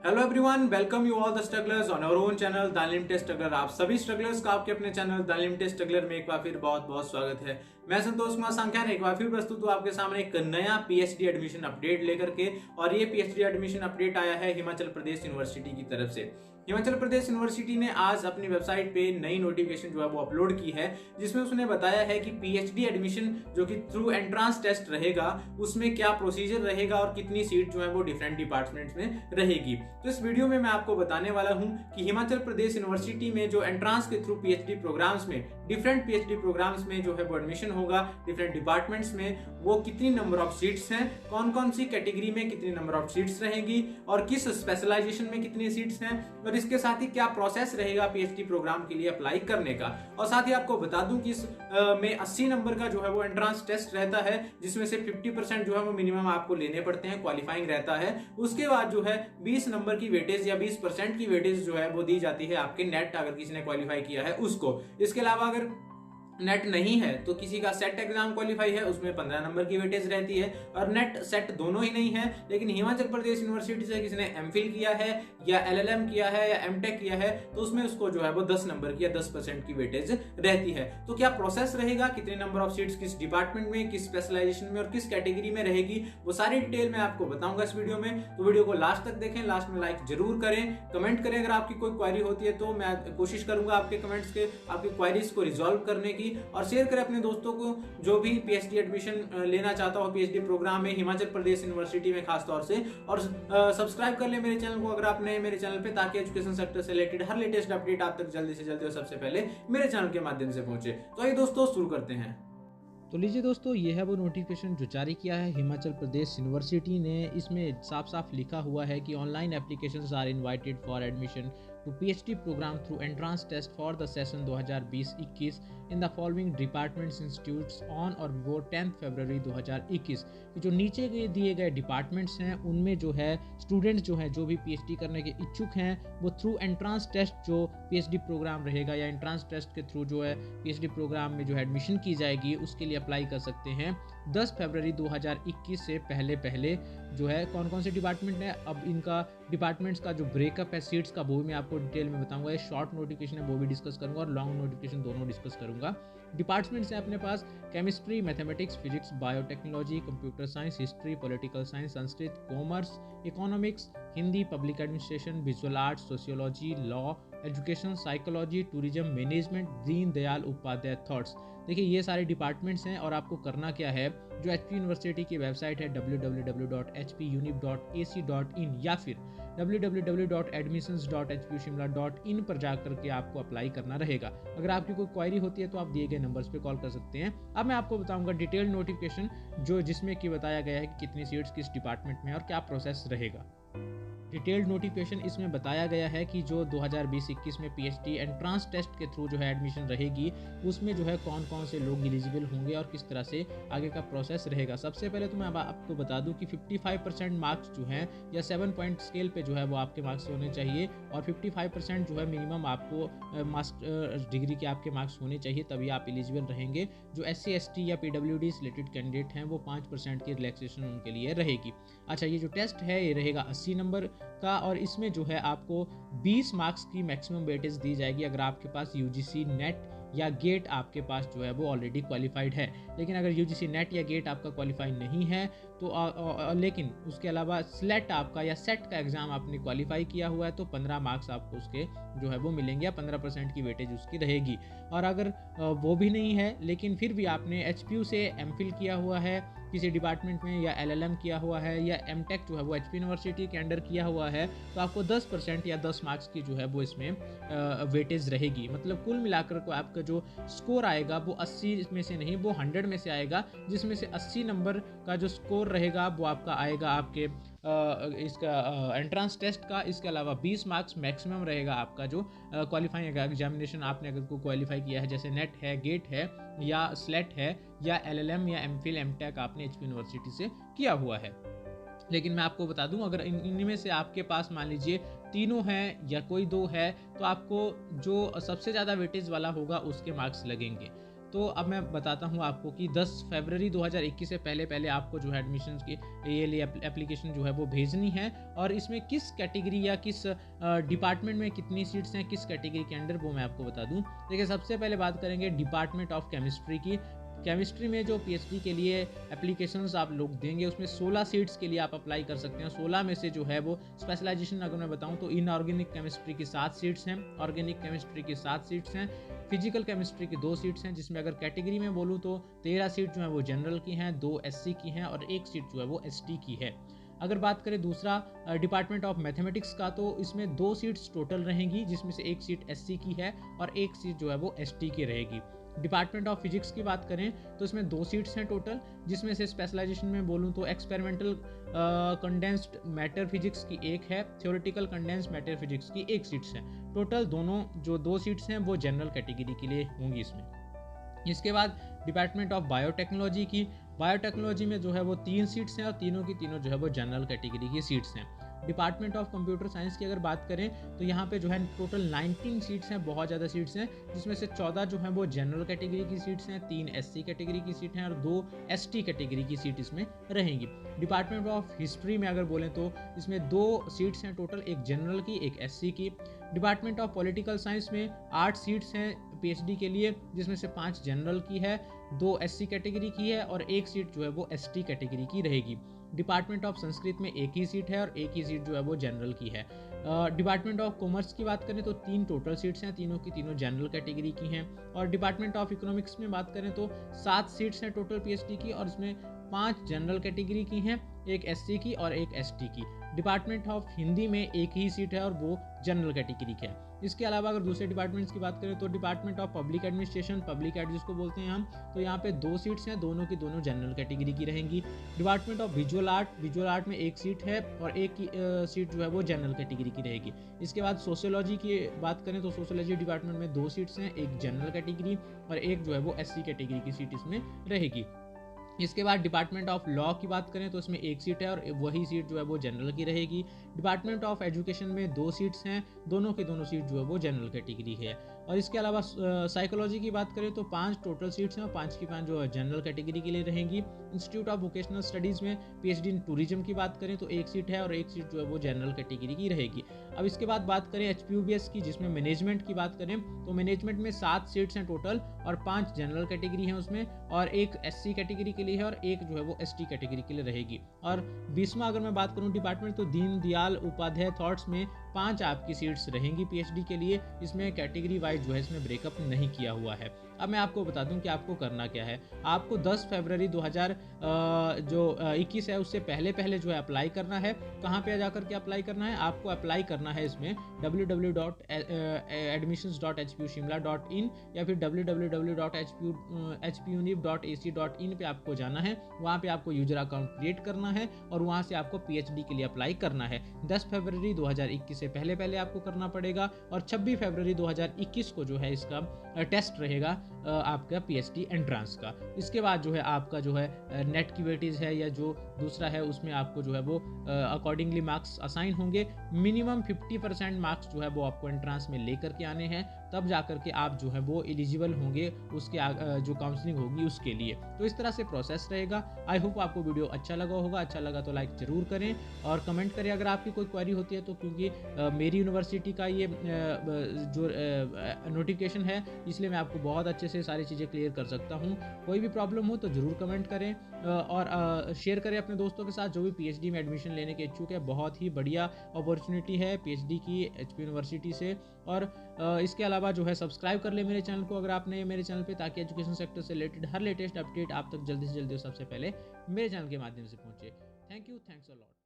Hello everyone, welcome you all the strugglers on our own channel the unlimited struggler. आप सभी strugglers का आपके अपने चैनल द अनलिमिटेड स्ट्रगलर में एक बार फिर बहुत बहुत स्वागत है। मैं संतोष कुमार सांख्यान एक बार फिर प्रस्तुत हूँ आपके सामने एक नया पीएचडी एडमिशन अपडेट लेकर के। और ये पीएचडी एडमिशन अपडेट आया है हिमाचल प्रदेश यूनिवर्सिटी की तरफ से। हिमाचल प्रदेश यूनिवर्सिटी ने आज अपनी वेबसाइट पे नई नोटिफिकेशन जो है वो अपलोड की है, जिसमें उसने बताया है कि पीएचडी एडमिशन जो कि थ्रू एंट्रेंस टेस्ट रहेगा, उसमें क्या प्रोसीजर रहेगा और कितनी सीट जो है वो डिफरेंट डिपार्टमेंट्स में रहेगी। तो इस वीडियो में मैं आपको बताने वाला हूं कि हिमाचल प्रदेश यूनिवर्सिटी में जो एंट्रेंस के थ्रू पीएचडी प्रोग्राम्स में, डिफरेंट पीएचडी प्रोग्राम्स में जो है वो एडमिशन होगा डिफरेंट डिपार्टमेंट्स में, वो कितनी नंबर ऑफ सीट्स हैं, कौन कौन सी कैटेगरी में कितनी नंबर ऑफ सीट्स रहेंगी और किस स्पेशलाइजेशन में कितनी सीट्स हैं, और इसके साथ ही क्या प्रोसेस रहेगा पीएचडी प्रोग्राम के लिए अप्लाई करने का। और साथ ही आपको बता दूं कि इस में 80 नंबर का जो है वो एंट्रेंस टेस्ट रहता है, जिसमें से 50% जो है वो मिनिमम आपको लेने पड़ते हैं, क्वालिफाइंग रहता है। उसके बाद जो है 20 नंबर की वेटेज या 20% की वेटेज जो है वो दी जाती है आपके नेट, अगर किसी ने क्वालिफाई किया है उसको। इसके अलावा अगर नेट नहीं है तो किसी का सेट एग्जाम क्वालिफाई है, उसमें 15 नंबर की वेटेज रहती है। और नेट सेट दोनों ही नहीं है, लेकिन हिमाचल प्रदेश यूनिवर्सिटी से किसी ने एमफिल किया है या एलएलएम किया है या एमटेक किया है, तो उसमें उसको जो है वो 10 नंबर की या 10% की वेटेज रहती है। तो क्या प्रोसेस रहेगा, कितने नंबर ऑफ सीट्स किस डिपार्टमेंट में, किस स्पेशलाइजेशन में और किस कैटेगरी में रहेगी, वो सारी डिटेल मैं आपको बताऊंगा इस वीडियो में। तो वीडियो को लास्ट तक देखें, लास्ट में लाइक जरूर करें, कमेंट करें। अगर आपकी कोई क्वेरी होती है तो मैं कोशिश करूंगा आपके कमेंट्स के, आपकी क्वेरीज को रिजॉल्व करने की, और शेयर करें अपने दोस्तों को जो भी पीएचडी एडमिशन लेना चाहता हो पीएचडी प्रोग्राम में हिमाचल प्रदेश यूनिवर्सिटी में खास तौर से। और सब्सक्राइब कर ले मेरे चैनल को अगर आपने मेरे चैनल पे, ताकि एजुकेशन सेक्टर से रिलेटेड हर लेटेस्ट अपडेट आप तक जल्दी से जल्दी और सबसे पहले मेरे चैनल के माध्यम से पहुंचे। तो आइए दोस्तों शुरू करते हैं। तो लीजिए दोस्तों, ये है वो नोटिफिकेशन जो जारी किया है हिमाचल प्रदेश यूनिवर्सिटी ने। इसमें साफ साफ लिखा हुआ है कि online applications are invited for admission to PhD program through entrance test for the session 2020-21 in the following departments institutes on or before 10 February 2021। जो नीचे के दिए गए डिपार्टमेंट्स हैं उनमें जो है स्टूडेंट्स जो हैं, जो भी पीएचडी करने के इच्छुक हैं, वो थ्रू एंट्रेंस टेस्ट जो पीएचडी प्रोग्राम रहेगा या एंट्रेंस टेस्ट के थ्रू जो है पीएचडी प्रोग्राम में जो है एडमिशन की जाएगी, उसके लिए अप्लाई कर सकते हैं 10 फरवरी 2021 से पहले जो है। कौन कौन से डिपार्टमेंट है, अब इनका डिपार्टमेंट्स का जो ब्रेकअप है सीट्स का, वो भी मैं आपको डिटेल में बताऊंगा। ये शॉर्ट नोटिफिकेशन है वो भी डिस्कस करूंगा, और लॉन्ग नोटिफिकेशन दोनों डिस्कस करूंगा। डिपार्टमेंट्स हैं अपने पास chemistry, mathematics, physics, biotechnology, computer science, history, political science, Sanskrit, commerce, economics, Hindi, public administration, visual arts, sociology, law, education, psychology, tourism, management, Deen Dayal Upadhyay thoughts. देखिए ये सारे डिपार्टमेंट्स हैं, और आपको करना क्या है, जो एचपी यूनिवर्सिटी की वेबसाइट है www.hpuni.ac.in या फिर www.admissions.hpushimla.in पर जाकर के आपको अप्लाई करना रहेगा। अगर आपकी कोई क्वेरी होती है तो आप दिए गए नंबर्स पे कॉल कर सकते हैं। अब मैं आपको बताऊंगा डिटेल नोटिफिकेशन जिसमें कि बताया गया है कि कितनी सीट्स किस डिपार्टमेंट में और क्या प्रोसेस रहेगा। डिटेल्ड नोटिफिकेशन इसमें बताया गया है कि जो 2020-21 में पीएचडी एंट्रेंस टेस्ट के थ्रू जो है एडमिशन रहेगी, उसमें जो है कौन कौन से लोग एलिजिबल होंगे और किस तरह से आगे का प्रोसेस रहेगा। सबसे पहले तो मैं आपको बता दूं कि 55% मार्क्स जो हैं या 7 पॉइंट स्केल पे जो है वो आपके मार्क्स होने चाहिए, और 55% जो है मिनिमम आपको मास्टर डिग्री के आपके मार्क्स होने चाहिए, तभी आप एलिजिबल रहेंगे। जो SC ST या PWD रिलेटेड कैंडिडेट हैं वो 5% की रिलैक्सेशन उनके लिए रहेगी। अच्छा, ये जो टेस्ट है ये रहेगा 80 नंबर का, और इसमें जो है आपको 20 मार्क्स की मैक्सिमम वेटेज दी जाएगी अगर आपके पास यूजीसी नेट या गेट आपके पास जो है वो ऑलरेडी क्वालिफाइड है। लेकिन अगर यूजीसी नेट या गेट आपका क्वालिफाई नहीं है तो लेकिन उसके अलावा स्लेट आपका या सेट का एग्जाम आपने क्वालिफाई किया हुआ है तो 15 मार्क्स आपको उसके जो है वो मिलेंगे, या 15% की वेटेज उसकी रहेगी। और अगर वो भी नहीं है लेकिन फिर भी आपने एचपीयू से एमफिल किया हुआ है किसी डिपार्टमेंट में, या एलएलएम किया हुआ है, या एमटेक जो है वो एचपी यूनिवर्सिटी के अंडर किया हुआ है, तो आपको 10% या 10 मार्क्स की जो है वो इसमें वेटेज रहेगी। मतलब कुल मिलाकर को आपका जो स्कोर आएगा वो 80 में से नहीं, वो 100 में से आएगा, जिसमें से 80 नंबर का जो स्कोर रहेगा वो आपका आएगा आपके इसका एंट्रेंस टेस्ट का। इसके अलावा 20 मार्क्स मैक्सिमम रहेगा आपका जो क्वालिफाइंग एग्जामिनेशन आपने अगर को क्वालिफाई किया है, जैसे नेट है, गेट है, या स्लेट है, या एलएलएम या एमफिल एमटेक आपने एचपी यूनिवर्सिटी से किया हुआ है। लेकिन मैं आपको बता दूं, अगर इनमें से आपके पास मान लीजिए तीनों हैं या कोई दो है, तो आपको जो सबसे ज़्यादा वेटेज वाला होगा उसके मार्क्स लगेंगे। तो अब मैं बताता हूँ आपको कि 10 फरवरी 2021 से पहले आपको जो है एडमिशन की ये लिए एप्लीकेशन जो है वो भेजनी है, और इसमें किस कैटेगरी या किस डिपार्टमेंट में कितनी सीट्स हैं, किस कैटेगरी के अंडर, वो मैं आपको बता दूं। देखिए, सबसे पहले बात करेंगे डिपार्टमेंट ऑफ केमिस्ट्री की। केमिस्ट्री में जो पीएचडी के लिए एप्लीकेशंस आप लोग देंगे, उसमें 16 सीट्स के लिए आप अप्लाई कर सकते हैं। 16 में से जो है वो स्पेशलाइजेशन अगर मैं बताऊं तो इनऑर्गेनिक केमिस्ट्री की 7 सीट्स हैं, ऑर्गेनिक केमिस्ट्री की 7 सीट्स हैं, फिजिकल केमिस्ट्री की 2 सीट्स हैं, जिसमें अगर कैटेगरी में बोलूँ तो 13 सीट जो है वो जनरल की हैं, 2 एससी की हैं और 1 सीट जो है वो एसटी की है। अगर बात करें दूसरा डिपार्टमेंट ऑफ मैथमेटिक्स का, तो इसमें 2 सीट्स टोटल रहेंगी, जिसमें से 1 सीट एससी की है और 1 सीट जो है वो एसटी की रहेगी। डिपार्टमेंट ऑफ फिजिक्स की बात करें तो इसमें 2 सीट्स हैं टोटल, जिसमें से स्पेशलाइजेशन में बोलूँ तो एक्सपेरिमेंटल कंडेंस्ड मैटर फिजिक्स की 1 है, थ्योरेटिकल कंडेंस्ड मैटर फिजिक्स की 1 सीट्स है। टोटल दोनों जो 2 सीट्स हैं वो जनरल कैटेगरी के लिए होंगी इसमें। इसके बाद डिपार्टमेंट ऑफ बायोटेक्नोलॉजी की, बायोटेक्नोलॉजी में जो है वो 3 सीट्स हैं और तीनों की तीनों जो है वो जनरल कैटेगरी की सीट्स हैं। डिपार्टमेंट ऑफ कंप्यूटर साइंस की अगर बात करें तो यहाँ पे जो है टोटल 19 सीट्स हैं, बहुत ज़्यादा सीट्स हैं, जिसमें से 14 जो हैं वो जनरल कैटेगरी की सीट्स हैं, 3 एससी कैटेगरी की सीट हैं और 2 एसटी कैटेगरी की सीट इसमें रहेंगी। डिपार्टमेंट ऑफ हिस्ट्री में अगर बोलें तो इसमें 2 सीट्स हैं टोटल, एक जनरल की, एक एससी की। डिपार्टमेंट ऑफ पॉलिटिकल साइंस में 8 सीट्स हैं पीएचडी के लिए, जिसमें से 5 जनरल की है, 2 एससी कैटेगरी की है और 1 सीट जो है वो एसटी कैटेगरी की रहेगी। डिपार्टमेंट ऑफ संस्कृत में 1 ही सीट है और 1 ही सीट जो है वो जनरल की है। डिपार्टमेंट ऑफ कॉमर्स की बात करें तो 3 टोटल सीट्स हैं, तीनों की तीनों जनरल कैटेगरी की हैं। और डिपार्टमेंट ऑफ इकोनॉमिक्स में बात करें तो 7 सीट्स हैं टोटल पीएचडी की, और इसमें 5 जनरल कैटेगरी की हैं, 1 एससी की और 1 एसटी की। डिपार्टमेंट ऑफ हिंदी में 1 ही सीट है और वो जनरल कैटेगरी की है। इसके अलावा अगर दूसरे डिपार्टमेंट्स की बात करें तो department of public administration, public ad जिसको बोलते हैं हम, तो यहाँ पे 2 सीट्स हैं, दोनों की दोनों जनरल कैटेगरी की रहेंगी। डिपार्टमेंट ऑफ विजुअल आर्ट में 1 सीट है और 1 सीट जो है वो जनरल कैटेगरी की रहेगी। इसके बाद सोशियोलॉजी की बात करें तो सोशियोलॉजी डिपार्टमेंट में 2 सीट्स हैं, 1 जनरल कैटेगरी और 1 जो है वो एससी कैटेगरी की सीट इसमें रहेगी। इसके बाद डिपार्टमेंट ऑफ लॉ की बात करें तो इसमें 1 सीट है और वही सीट जो है वो जनरल की रहेगी। डिपार्टमेंट ऑफ एजुकेशन में 2 सीट्स हैं, दोनों की दोनों सीट जो है वो जनरल कैटेगरी है। और इसके अलावा साइकोलॉजी की बात करें तो 5 टोटल सीट्स हैं और 5 की 5 जो है जनरल कैटेगरी के लिए रहेंगी। इंस्टीट्यूट ऑफ वोकेशनल स्टडीज़ में पीएचडी इन टूरिज्म की बात करें तो 1 सीट है और 1 सीट जो है वो जनरल कैटेगरी की रहेगी। अब इसके बाद बात करें एचपीयूबीएस की, जिसमें मैनेजमेंट की बात करें तो मैनेजमेंट में 7 सीट्स हैं टोटल और 5 जनरल कैटेगरी हैं उसमें, और 1 एससी कैटेगरी के लिए है और 1 जो है वो एसटी कैटेगरी के लिए रहेगी। और 20वां अगर मैं बात करूं डिपार्टमेंट तो दीनदयाल उपाध्याय थॉट्स में 5 आपकी सीट्स रहेंगी पीएचडी के लिए। इसमें कैटेगरी वाइज जो है इसमें ब्रेकअप नहीं किया हुआ है। अब मैं आपको बता दूं कि आपको करना क्या है। आपको 10 फरवरी 2021 है उससे पहले जो है अप्लाई करना है। कहाँ पे जाकर के अप्लाई करना है? आपको अप्लाई करना है इसमें www.admissions.hpushimla.in या फिर www.hpunib.ac.in पे आपको जाना है। वहाँ पे आपको यूजर अकाउंट क्रिएट करना है और वहाँ से आपको पीएचडी के लिए अप्लाई करना है। 10 फरवरी 2021 से पहले आपको करना पड़ेगा और 26 फरवरी 2021 को जो है इसका टेस्ट रहेगा आपका पीएचडी एंट्रेंस का। इसके बाद जो है आपका जो है नेट की वेटेज है या जो दूसरा है उसमें आपको जो है वो अकॉर्डिंगली मार्क्स असाइन होंगे। मिनिमम 50% मार्क्स जो है वो आपको एंट्रेंस में लेकर के आने हैं, तब जाकर के आप जो है वो एलिजिबल होंगे उसके जो काउंसलिंग होगी उसके लिए। तो इस तरह से प्रोसेस रहेगा। आई होप आपको वीडियो अच्छा लगा होगा। अच्छा लगा तो लाइक ज़रूर करें और कमेंट करें अगर आपकी कोई क्वेरी होती है तो, क्योंकि मेरी यूनिवर्सिटी का ये जो नोटिफिकेशन है इसलिए मैं आपको बहुत अच्छे से सारी चीज़ें क्लियर कर सकता हूँ। कोई भी प्रॉब्लम हो तो ज़रूर कमेंट करें और शेयर करें अपने दोस्तों के साथ जो भी पीएचडी में एडमिशन लेने के इच्छुक है। बहुत ही बढ़िया अपॉर्चुनिटी है पीएचडी की एचपी यूनिवर्सिटी से। और इसके अलावा जो है सब्सक्राइब कर ले मेरे चैनल को अगर आपने मेरे चैनल पे, ताकि एजुकेशन सेक्टर से रिलेटेड हर लेटेस्ट अपडेट आप तक जल्दी से जल्दी सबसे पहले मेरे चैनल के माध्यम से पहुंचे। Thank you, thanks a lot.